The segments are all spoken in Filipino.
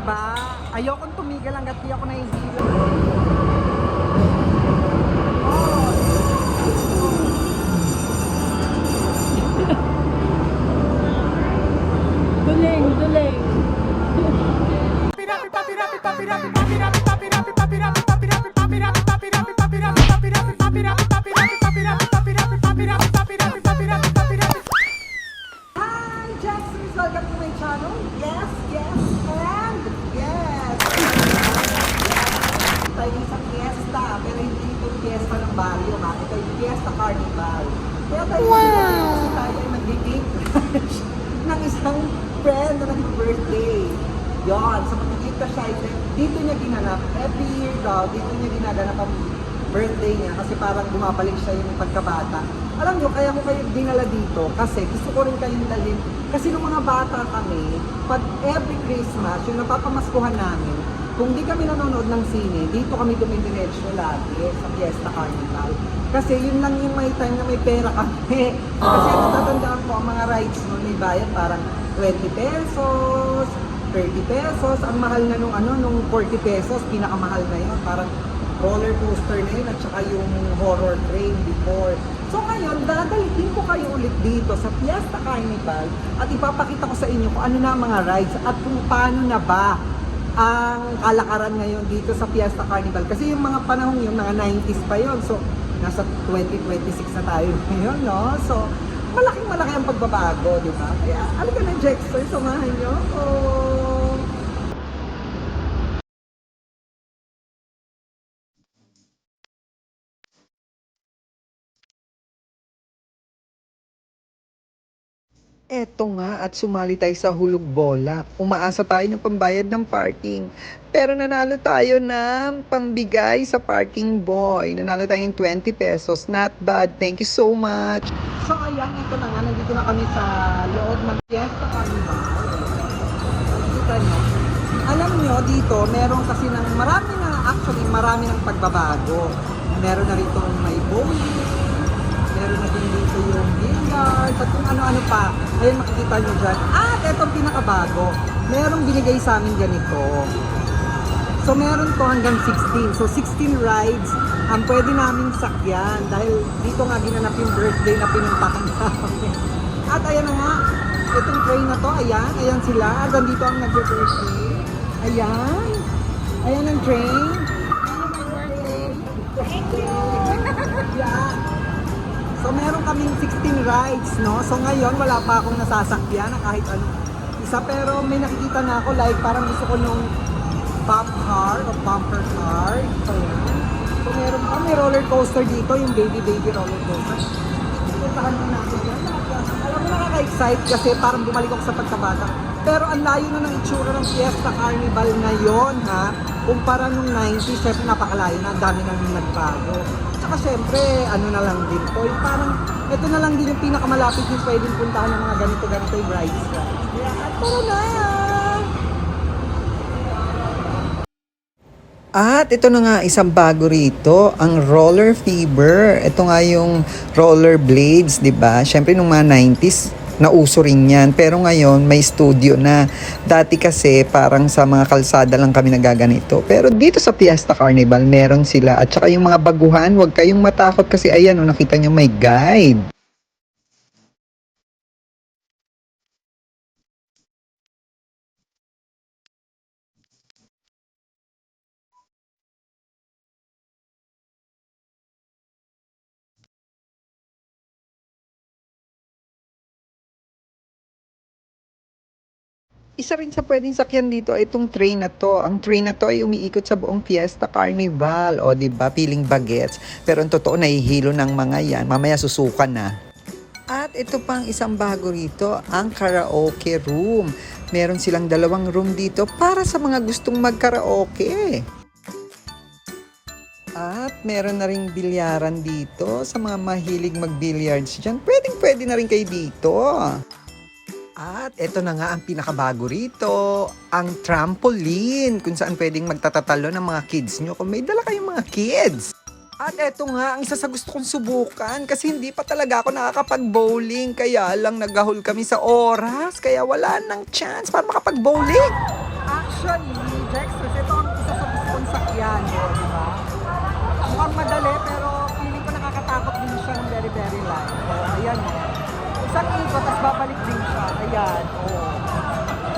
ba? Ayokong tumigil hanggat di ako nahihilo. Duling, duling. Hi, Jackson! Welcome to my channel. Yes, yes, and yes! Tayo sa fiesta, pero hindi ito fiesta ng barrio, ha? Ito yung fiesta carnival. Kaya tayo kasi tayo ay mag-date ng isang friend na nag-birthday. Yon, so mag-date ka siya, dito niya ginanap. Every year daw, dito niya ginaganap ang birthday niya kasi parang bumabalik siya yung pagkabata. Alam nyo, kaya ko kayo dinala dito kasi gusto ko rin kayong dalhin. Kasi nung mga bata kami, pag every Christmas, yung napapamaskuhan namin, kung di kami nanonood ng sine, dito kami dumidiretso lagi sa Fiesta Carnival. Kasi yun lang yung may time na may pera kami. Kasi natatandaan ko ang mga rides nun, may bayad parang 20 pesos, 30 pesos. Ang mahal na nung 40 pesos, pinakamahal na yun. Parang roller coaster na yun at saka yung horror train before. So ngayon, dadalhin ko kayo ulit dito sa Fiesta Carnival at ipapakita ko sa inyo kung ano na ang mga rides at kung paano na ba ang kalakaran ngayon dito sa Fiesta Carnival. Kasi yung mga panahon yung mga 90s pa yon. So, nasa 2026 na tayo ngayon, no? So, malaking-malaki ang pagbabago, di ba? Kaya, alika na, Jexter, samahan nyo. Eto nga at sumali tayo sa hulog bola. Umaasa tayo ng pambayad ng parking. Pero nanalo tayo ng pambigay sa parking boy. Nanalo tayo ng 20 pesos. Not bad. Thank you so much. So ayan, ito na nga. Nandito na kami sa loob ng Fiesta Carnival. Nakikita nyo. Alam nyo, dito, meron kasi ng marami ng pagbabago. Meron na rito may bowling. Meron na din dito yung billiards at kung ano-ano pa. Ayun, makikita nyo dyan. At etong pinakabago, merong binigay sa amin ganito. So meron to hanggang 16. So 16 rides ang pwede namin sakyan dahil dito nga ginanap yung birthday na pinuntahan namin. At ayan na nga, itong train na to, ayan sila. At dito ang nag-birthday. Ayan. Ayan ang train. Thank you. Yeah. So meron kaming 16 rides, no? So ngayon wala pa akong nasasakyan na kahit ano isa, pero may nakikita na ako like parang gusto ko nung bumper car. So yan. So meron pa, may roller coaster dito, yung baby roller coaster. Puntahan mo natin yan. Alam mo, nakaka-excite kasi parang bumalik ako sa pagkabata. Pero ang layo na ng itsura ng Fiesta Carnival ngayon, ha? Kumpara nung 90s, syempre napakalayo na, ang dami nang nagbago. Tsaka syempre, ano na lang din to, yung parang, ito na lang din yung pinakamalapit yung pwedeng puntahan ng mga ganito yung rides. Kaya, tara na! At ito na nga isang bago rito, ang Roller Fever. Ito nga yung roller blades, 'di ba? Syempre nung mga 90s nauso rin 'yan, pero ngayon may studio na. Dati kasi parang sa mga kalsada lang kami nagaganito. Pero dito sa Fiesta Carnival meron sila at saka yung mga baguhan, huwag kayong matakot kasi ayan, nakita niyo may guide. Isa rin sa pwedeng sakyan dito ay itong train na to. Ang train na to ay umiikot sa buong Fiesta Carnival. O, di ba? Piling bagets. Pero ang totoo, nahihilo ng mga yan. Mamaya susukan na. At ito pang isang bago rito, ang karaoke room. Meron silang 2 room dito para sa mga gustong mag-karaoke. At meron na ring bilyaran dito sa mga mahilig mag-billiards dyan. Pwede na rin kayo dito. At ito na nga ang pinakabago rito, ang trampoline, kung saan pwedeng magtatatalo ng mga kids nyo kung may dala kayong mga kids. At eto nga, ang isa sa gusto kong subukan kasi hindi pa talaga ako nakakapag-bowling. Kaya lang nagahol kami sa oras, kaya wala nang chance para makapag-bowling. Actually, Dexter, ito ang isa sa gusto kong sakyan, di ba? Mukhang madali, pero feeling ko nakakatakot din siya ng very, very light. Ayan, isang ikot, tapos babalik din siya. Ayan,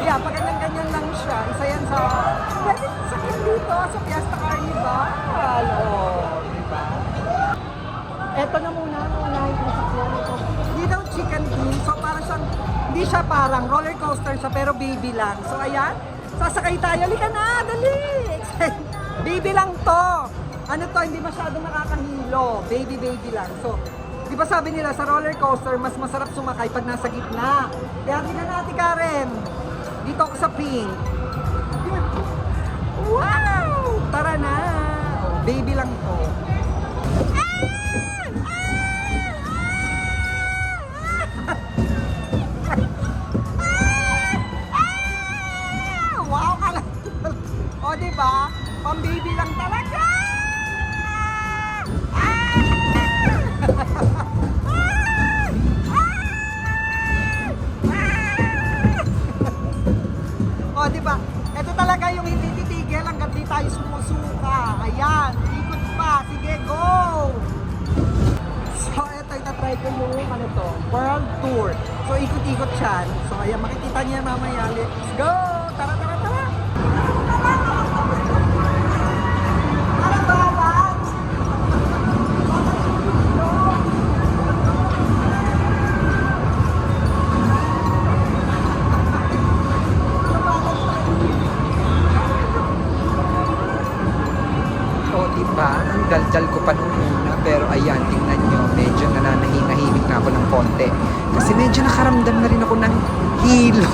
yeah, pag ganyan-ganyan lang siya, isa yan sa, pwede sakyan dito sa Fiesta Carnival. Diba? Eto na muna, unahin ko sakyan ito. Hindi daw chicken inn, so parang siyang, hindi siya parang roller coaster siya, pero baby lang. So ayan, sasakay tayo, halika na, dali! Baby lang to. Ano to, hindi masyadong nakakahilo. Baby lang. So, di ba sabi nila sa roller coaster, mas masarap sumakay pag nasa gitna. Kaya tingnan natin, Karen. Dito ako sa pink. Wow! Tara na! Baby lang to. Wow ka lang! O, diba? Pang baby lang talaga! O, diba? Ito talaga yung hindi titigil hanggang di tayo sumusuka. Ayan, ikot pa. Sige, go! So, ito, itatry ko yung ano to, World Tour. So, ikot-ikot siya. So, ayan, makikita niya mamaya. Let's go! Tara, tara, tara! Para balance! O, diba? Ang daldal ko pa nung una. Pero ayan, tingnan nyo. Medyo nananahimik na ako ng konti. Kasi medyo nakaramdam na rin ako ng hilo.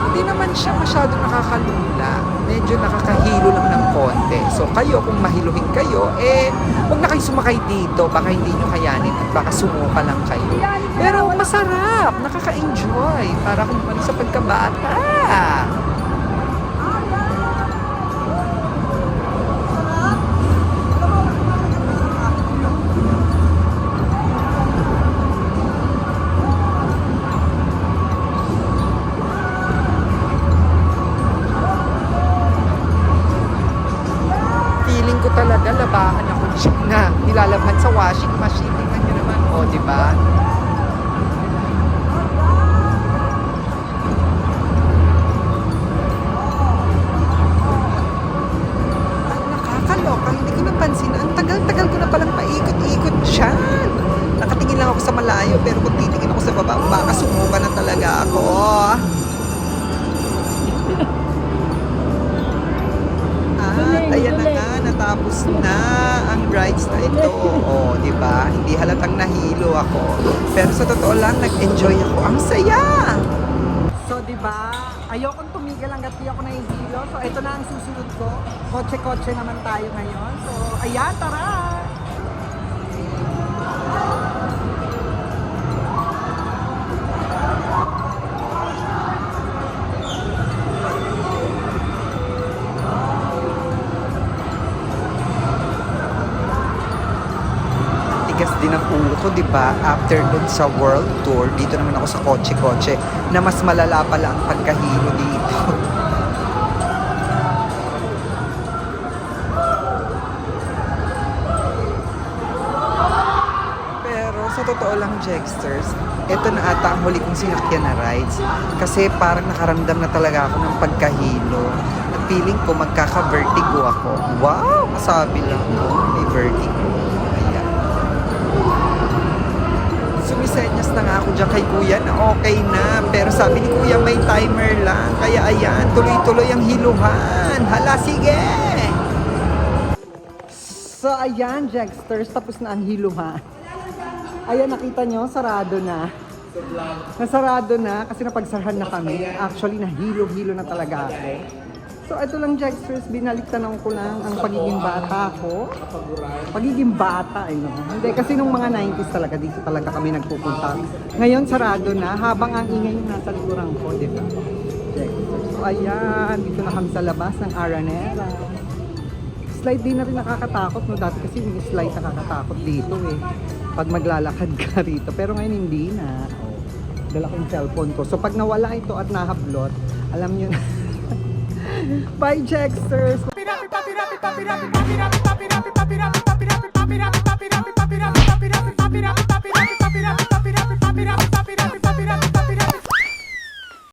Hindi naman siya masyado nakakalula. Medyo nakakahilo lang ng konti. So kayo, kung mahiluhin kayo, huwag na kayo sumakay dito. Baka hindi nyo kayanin at baka sumuka lang kayo. Pero masarap, nakaka-enjoy. Para kung ano sa pagkabata. Feeling ko talaga labahan ako dyan na nilalabhan sa washing machine. Tingnan nyo naman, o, diba? Nakakaloka, hindi ko napansin. Ang tagal-tagal ko na palang paikot-ikot dyan. Nakatingin lang ako sa malayo, pero kung titingin ako sa baba, baka sumuka na talaga ako. At ayan na nga, natapos na ang rides na ito. O, di ba? Hindi halatang nahilo ako. Pero sa totoo lang, nag-enjoy ako. Ang saya! So, di ba? Ayokong tumigil hanggat di ako nahihilo. So, ito na ang susunod ko. Kotse-kotse naman tayo ngayon. So, ayan, tara! Tigas din ang ulo ko, di ba? After dun sa World Tour, dito naman ako sa kotse-kotse na mas malala pala ang pagkahilo dito. Pero sa totoo lang, Jexters, ito na ata ang huli kong sinakyan na rides. Kasi parang nakaramdam na talaga ako ng pagkahilo. At feeling ko magkaka-vertigo ako. Wow! Masabi lang, no? May vertigo. Sumisenyas na nga ako dyan kay Kuya na okay na. Pero sabi ni Kuya may timer lang. Kaya ayan, tuloy-tuloy ang hiluhan. Hala, sige! So, ayan, Jexters, tapos na ang hiluhan. Ayan, nakita nyo, sarado na. Nasarado na kasi napagsarahan na kami. Actually, nahilo-hilo na talaga ako. So, ito lang, Jexters, binaliktanan ko lang ang pagiging bata ko. Pagiging bata, no? Hindi, kasi nung mga 90s talaga, dito talaga kami nagpupunta. Ngayon, sarado na, habang ang ingay yung nasa likuran ko, di ba? Jexters. So, ayan, dito na kami sa labas ng Aranera. slide di na rin nakakatakot, no? Dati kasi yung slide nakakatakot dito eh. Pag maglalakad ka rito. Pero ngayon hindi na. Oh, dala ko yung cellphone ko. So pag nawala ito at nahablot, alam nyo na. Bye, Jexters! Pirapi, papi, rapi, papi, rapi, papi, rapi.